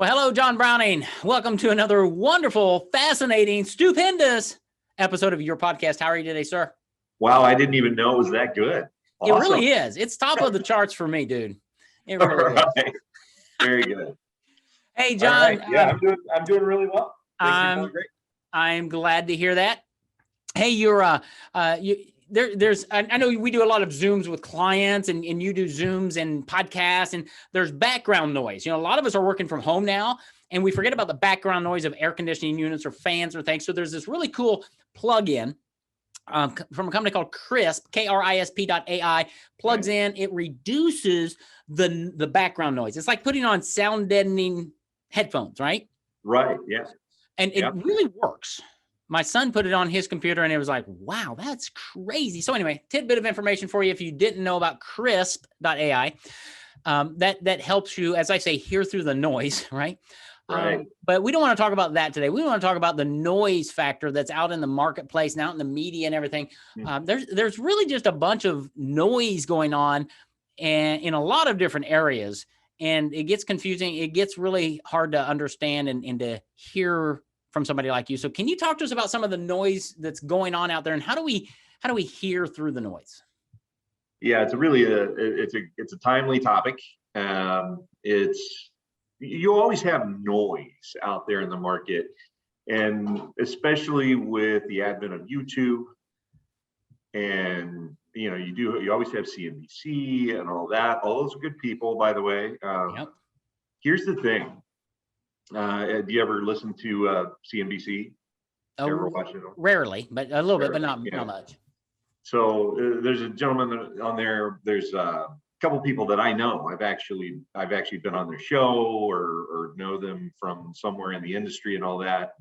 Well, hello, John Browning. Welcome to another wonderful, fascinating, stupendous episode of your podcast. How are you today, sir? Wow, I didn't even know it was that good. Awesome. It really is. It's top of the charts for me, dude. It really is. Very good. Hey, John. Right. Yeah, I'm doing really well. Great. I'm glad to hear that. Hey, I know we do a lot of Zooms with clients and you do Zooms and podcasts, and there's background noise. A lot of us are working from home now, and we forget about the background noise of air conditioning units or fans or things. So there's this really cool plug-in from a company called Krisp, KRISP.ai, plugs in, it reduces the background noise. It's like putting on sound deadening headphones, right? Right, yeah. And it really works. My son put it on his computer and it was like, wow, that's crazy. So anyway, tidbit of information for you if you didn't know about Krisp.ai. That helps you, as I say, hear through the noise, right? Right. But we don't want to talk about that today. We want to talk about the noise factor that's out in the marketplace and out in the media and everything. There's really just a bunch of noise going on and in a lot of different areas. And it gets confusing. It gets really hard to understand and to hear from somebody like you. So can you talk to us about some of the noise that's going on out there, and how do we hear through the noise? Yeah, it's a timely topic. You always have noise out there in the market, and especially with the advent of YouTube, and you always have CNBC and all that. All those are good people, by the way. Yep. Here's the thing. Do you ever listen to CNBC? Ever watch it? Rarely, but a little bit, but not much. So there's a gentleman on there. There's a couple people that I know. I've actually been on their show or know them from somewhere in the industry and all that.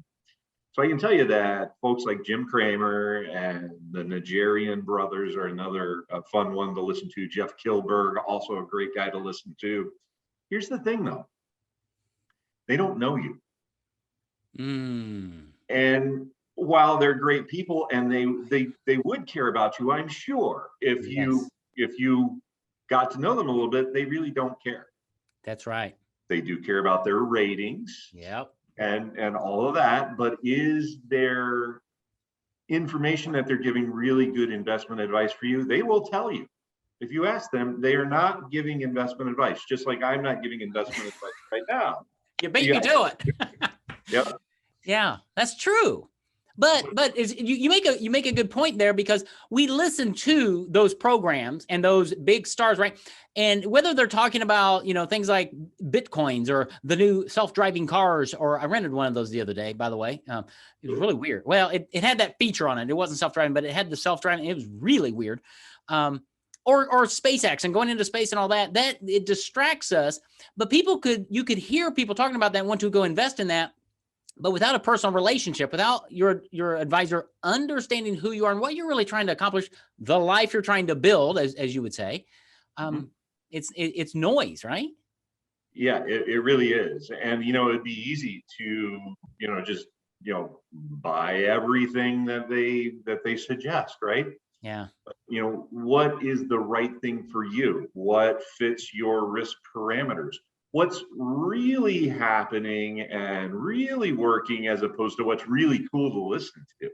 So I can tell you that folks like Jim Cramer and the Nigerian brothers are another fun one to listen to. Jeff Kilberg, also a great guy to listen to. Here's the thing, though. They don't know you. And while they're great people and they would care about you, I'm sure if you got to know them a little bit, they really don't care. That's right. They do care about their ratings. Yep. And all of that, but is their information that they're giving really good investment advice for you? They will tell you. If you ask them, they are not giving investment advice, just like I'm not giving investment advice right now. You beat me to it. Yep. Yeah, that's true. But you make a good point there, because we listen to those programs and those big stars, right? And whether they're talking about, things like Bitcoins or the new self-driving cars, or I rented one of those the other day, by the way. It was really weird. Well, it had that feature on it. It wasn't self-driving, but it had the self-driving. It was really weird. Or SpaceX and going into space and all that it distracts us. But you could hear people talking about that and want to go invest in that. But without a personal relationship, without your advisor understanding who you are and what you're really trying to accomplish, the life you're trying to build, as you would say, it's noise, right? Yeah, it really is. And, it'd be easy to, just, buy everything that they suggest, right? Yeah. But, what is the right thing for you? What fits your risk parameters? What's really happening and really working, as opposed to what's really cool to listen to,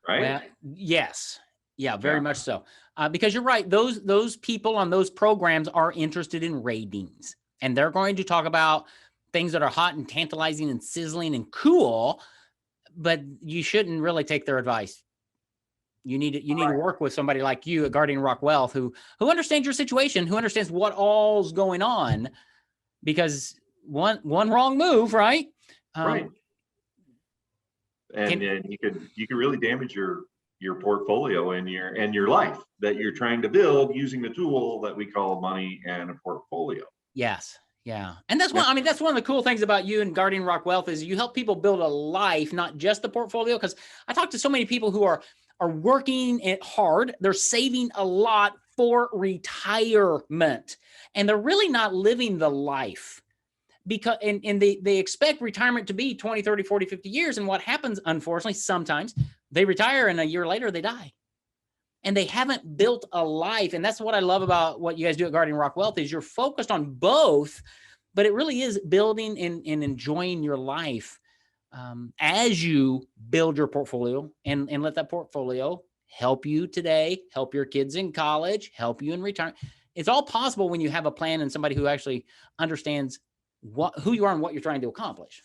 right? Well, yes. Yeah, very much so. Because you're right. Those people on those programs are interested in ratings, and they're going to talk about things that are hot and tantalizing and sizzling and cool, but you shouldn't really take their advice. You need to work with somebody like you at Guardian Rock Wealth who understands your situation, who understands what all's going on. Because one wrong move, right? Right. And you could really damage your portfolio and your life that you're trying to build using the tool that we call money and a portfolio. Yes. Yeah. And that's one of the cool things about you and Guardian Rock Wealth is you help people build a life, not just the portfolio. Because I talk to so many people who are working it hard. They're saving a lot for retirement, and they're really not living the life, because and they expect retirement to be 20, 30, 40, 50 years. And what happens, unfortunately, sometimes they retire and a year later they die. And they haven't built a life. And that's what I love about what you guys do at Guardian Rock Wealth is you're focused on both but it really is building and enjoying your life as you build your portfolio and let that portfolio help you today, help your kids in college, help you in retirement. It's all possible when you have a plan and somebody who actually understands who you are and what you're trying to accomplish.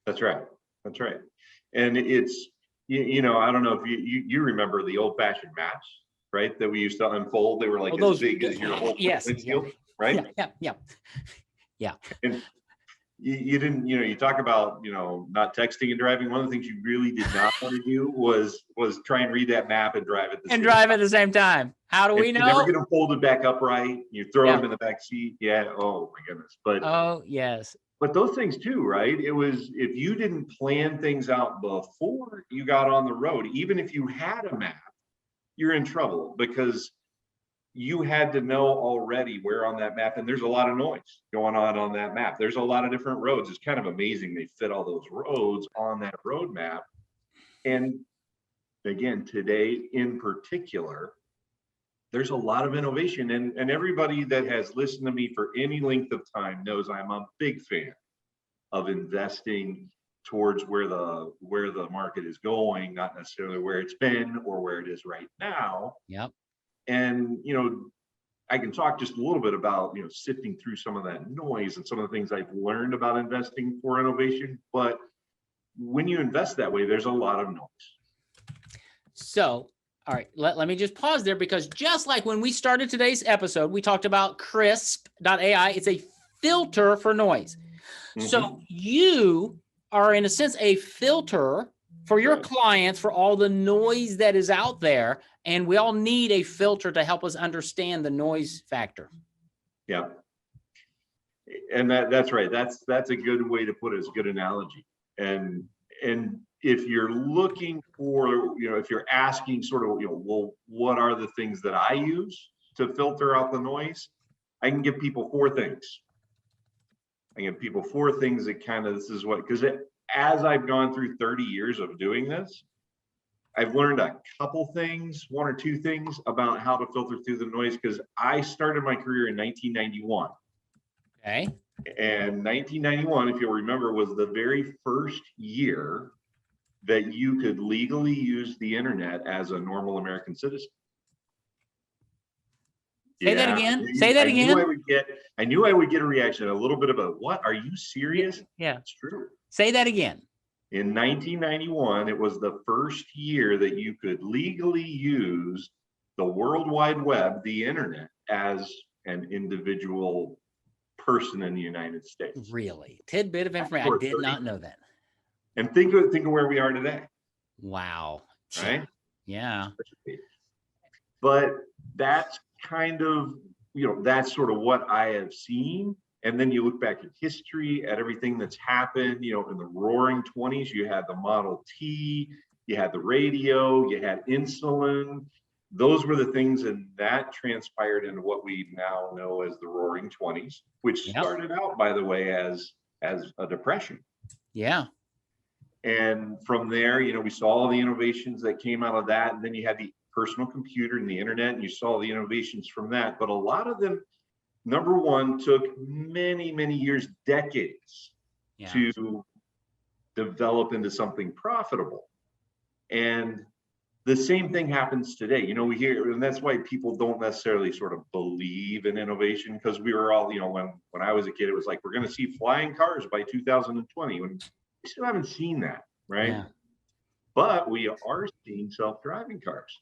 That's right. That's right. And it's, I don't know if you remember the old fashioned maps, right? That we used to unfold. They were like as big as your whole windshield, right? Yeah. And you didn't, you talk about, not texting and driving. One of the things you really did not want to do was try and read that map and drive at the same time. How do we know? You never get them folded back upright. You throw them in the back seat. Yeah. Oh my goodness. But oh yes. But those things too, right? It was, if you didn't plan things out before you got on the road, even if you had a map, you're in trouble because you had to know already where on that map, and there's a lot of noise going on that map. There's a lot of different roads. It's kind of amazing they fit all those roads on that road map. And again, today in particular, there's a lot of innovation, and everybody that has listened to me for any length of time knows I'm a big fan of investing towards where the market is going, not necessarily where it's been or where it is right now. Yep. And I can talk just a little bit about sifting through some of that noise and some of the things I've learned about investing for innovation. But when you invest that way, there's a lot of noise. So all right, let me just pause there, because just like when we started today's episode, we talked about Crisp.ai. It's a filter for noise. Mm-hmm. So you are, in a sense, a filter for your clients for all the noise that is out there. And we all need a filter to help us understand the noise factor. Yeah. And that's right. That's a good way to put it. It's a good analogy. And if you're looking for, if you're asking sort of, well, what are the things that I use to filter out the noise? I can give people four things. That kind of, this is what, because as I've gone through 30 years of doing this, I've learned a couple things, one or two things about how to filter through the noise, because I started my career in 1991. Okay. And 1991, if you'll remember, was the very first year that you could legally use the internet as a normal American citizen. Say that again. I knew I would get a reaction, a little bit of a, what? Are you serious? Yeah. It's true. Say that again. In 1991, it was the first year that you could legally use the World Wide Web, the internet, as an individual person in the United States. Really? Tidbit of information. I did not know that. And think of where we are today. Wow. Right? Yeah. But that's kind of, that's sort of what I have seen. And then you look back at history, at everything that's happened, in the roaring 20s, you had the Model T, you had the radio, you had insulin. Those were the things, and that transpired into what we now know as the roaring 20s, which started out, by the way, as a depression. Yeah. And from there, we saw all the innovations that came out of that. And then you had the personal computer and the internet, and you saw the innovations from that. But a lot of them, number one, took many, many years, decades to develop into something profitable. And the same thing happens today. We hear, and that's why people don't necessarily sort of believe in innovation, because we were all, when I was a kid, it was like, we're going to see flying cars by 2020. When we still haven't seen that, right? Yeah. But we are seeing self-driving cars.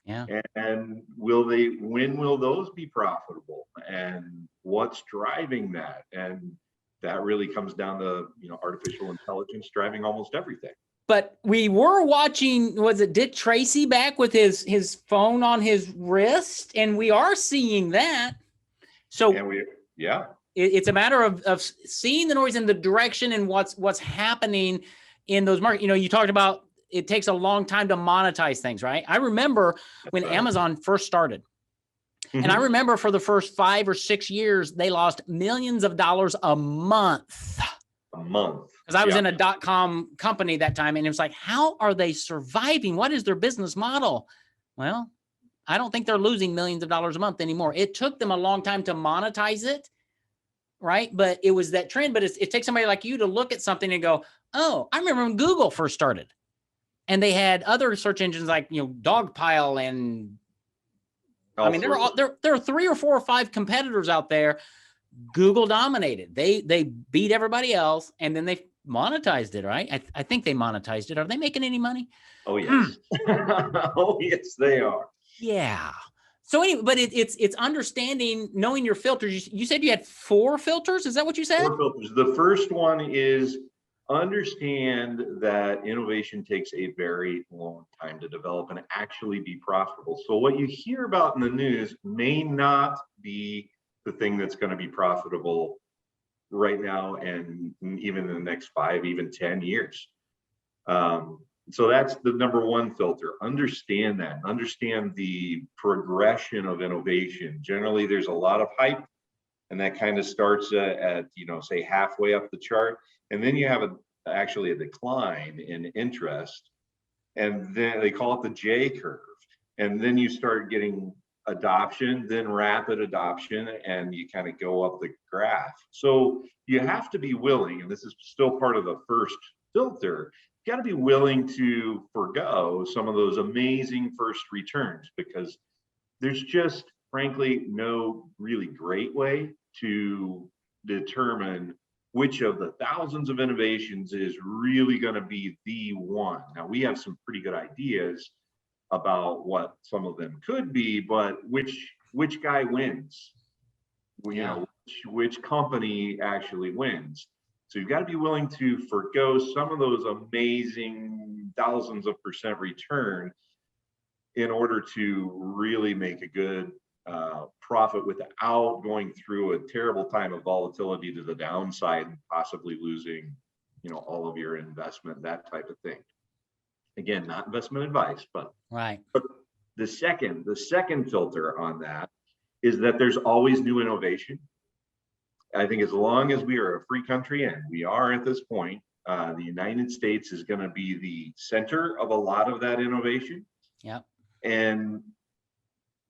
Yeah. And when will those be profitable? And what's driving that? And that really comes down to, artificial intelligence driving almost everything. But we were watching, was it Dick Tracy back with his phone on his wrist? And we are seeing that. So it's a matter of seeing the noise in the direction and what's happening in those markets. You talked about it takes a long time to monetize things, right? I remember when Amazon first started. Mm-hmm. And I remember for the first 5 or 6 years, they lost millions of dollars a month. Because I was in a .com company that time, and it was like, how are they surviving? What is their business model? Well, I don't think they're losing millions of dollars a month anymore. It took them a long time to monetize it. right? But it was that trend. But it takes somebody like you to look at something and go, oh, I remember when Google first started and they had other search engines like, Dogpile and I mean, there are 3 or 4 or 5 competitors out there. Google dominated. They beat everybody else, and then they monetized it, right? I think they monetized it. Are they making any money? Oh, yes. Oh, yes, they are. Yeah. So anyway, but it's understanding, knowing your filters. You said you had 4 filters. Is that what you said? 4 filters. The first one is understand that innovation takes a very long time to develop and actually be profitable. So what you hear about in the news may not be the thing that's going to be profitable right now and even in the next 5, even 10 years. So that's the number 1 filter. Understand that. Understand the progression of innovation. Generally, there's a lot of hype, and that kind of starts at say halfway up the chart, and then you have actually a decline in interest, and then they call it the J curve, and then you start getting adoption, then rapid adoption, and you kind of go up the graph. So you have to be willing, and this is still part of the first filter, you got to be willing to forgo some of those amazing first returns, because there's just frankly no really great way to determine which of the thousands of innovations is really going to be the one. Now, we have some pretty good ideas about what some of them could be, but which guy wins? Well, which company actually wins? So you've got to be willing to forgo some of those amazing thousands of % return in order to really make a good profit without going through a terrible time of volatility to the downside and possibly losing, all of your investment, that type of thing. Again, not investment advice, but right. But the second filter on that is that there's always new innovation. I think as long as we are a free country, and we are at this point, the United States is going to be the center of a lot of that innovation. Yeah. And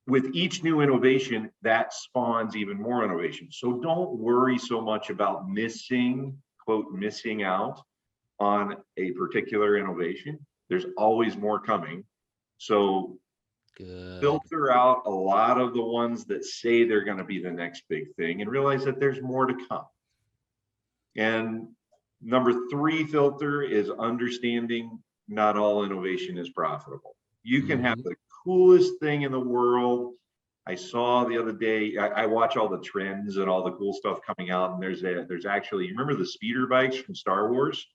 with each new innovation, that spawns even more innovation. So don't worry so much about missing out on a particular innovation. There's always more coming. So filter out a lot of the ones that say they're going to be the next big thing and realize that there's more to come. And number 3 filter is understanding not all innovation is profitable. You can have the coolest thing in the world. I saw the other day, I watch all the trends and all the cool stuff coming out, and there's actually, you remember the speeder bikes from Star Wars?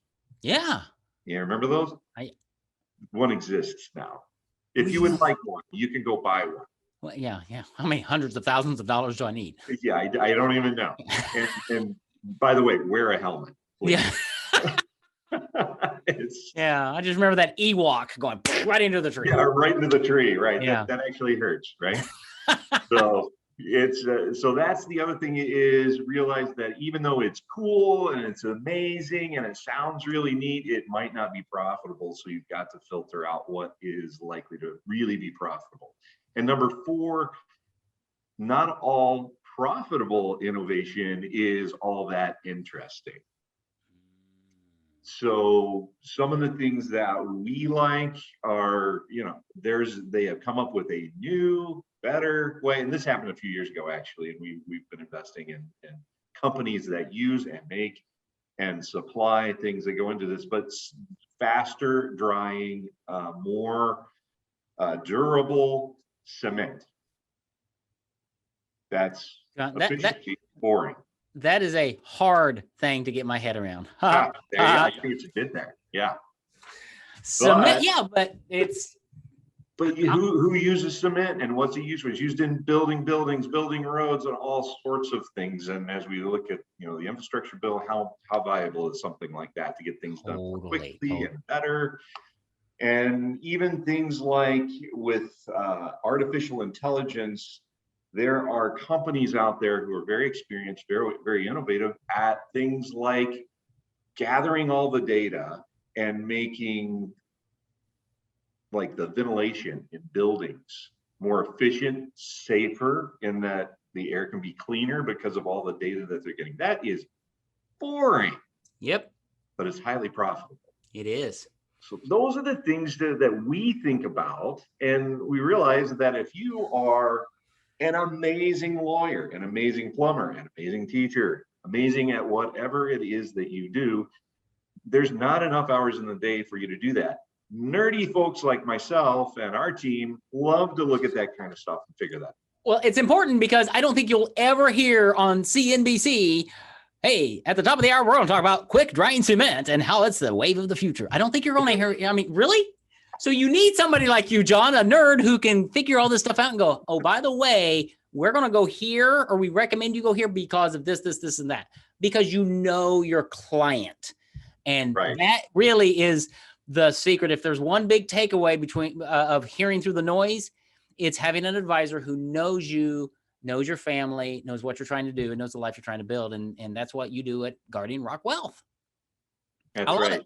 Yeah. Yeah, remember those? One exists now. If you would like one, you can go buy one. Well, yeah. How many hundreds of thousands of dollars do I need? Yeah, I don't even know. And by the way, wear a helmet, please. Yeah. I just remember that Ewok going right into the tree. Yeah, right into the tree, right? Yeah. That actually hurts, right? So it's so that's the other thing, is realize that even though it's cool and it's amazing and it sounds really neat, it might not be profitable. So you've got to filter out what is likely to really be profitable. And number 4, not all profitable innovation is all that interesting. So some of the things that we like are, they have come up with a new, better way. And this happened a few years ago, actually. And we've been investing in companies that use and make and supply things that go into this, but faster drying, more durable cement. That's efficiency, boring. That is a hard thing to get my head around. I think it's a bit there. Yeah. Cement, but it's. But who uses cement and what's it used for? It's used in building buildings, building roads, and all sorts of things. And as we look at the infrastructure bill, how valuable is something like that to get things done quickly and better? And even things like with artificial intelligence, there are companies out there who are very experienced, very, very innovative at things like gathering all the data and making like the ventilation in buildings more efficient, safer, in that the air can be cleaner because of all the data that they're getting. That is boring. Yep. But it's highly profitable. It is. So those are the things that we think about. And we realize that if you are an amazing lawyer, an amazing plumber, an amazing teacher, amazing at whatever it is that you do, there's not enough hours in the day for you to do that. Nerdy folks like myself and our team love to look at that kind of stuff and figure that out. Well, it's important because I don't think you'll ever hear on CNBC, hey, at the top of the hour, we're going to talk about quick drying cement and how it's the wave of the future. I don't think you're going to hear, I mean, really? So you need somebody like you, John, a nerd who can figure all this stuff out and go, oh, by the way, we're going to go here, or we recommend you go here because of this, this, this, and that, because you know your client. And that really is the secret. If there's one big takeaway between of hearing through the noise, it's having an advisor who knows you, knows your family, knows what you're trying to do, and knows the life you're trying to build. And that's what you do at Guardian Rock Wealth. That's right.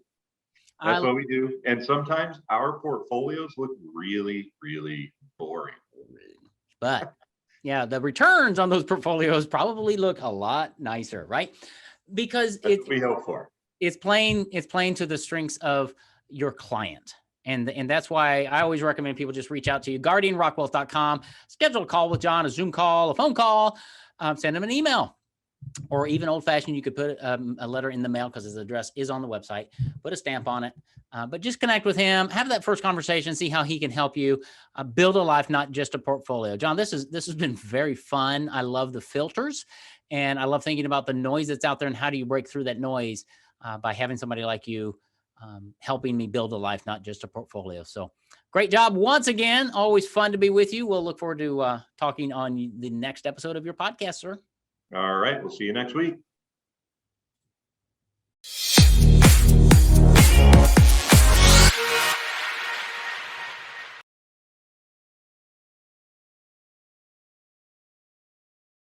That's what we do. And sometimes our portfolios look really, really boring. But yeah, the returns on those portfolios probably look a lot nicer, right? Because that's what we hope for. It's playing to the strengths of your client. And that's why I always recommend people just reach out to you, guardianrockwealth.com, schedule a call with John, a Zoom call, a phone call, send him an email, or even old fashioned, you could put a letter in the mail because his address is on the website, put a stamp on it, but just connect with him, have that first conversation, see how he can help you build a life, not just a portfolio. John, this has been very fun. I love the filters, and I love thinking about the noise that's out there and how do you break through that noise by having somebody like you helping me build a life, not just a portfolio. So great job once again. Always fun to be with you. We'll look forward to talking on the next episode of your podcast, sir. All right. We'll see you next week.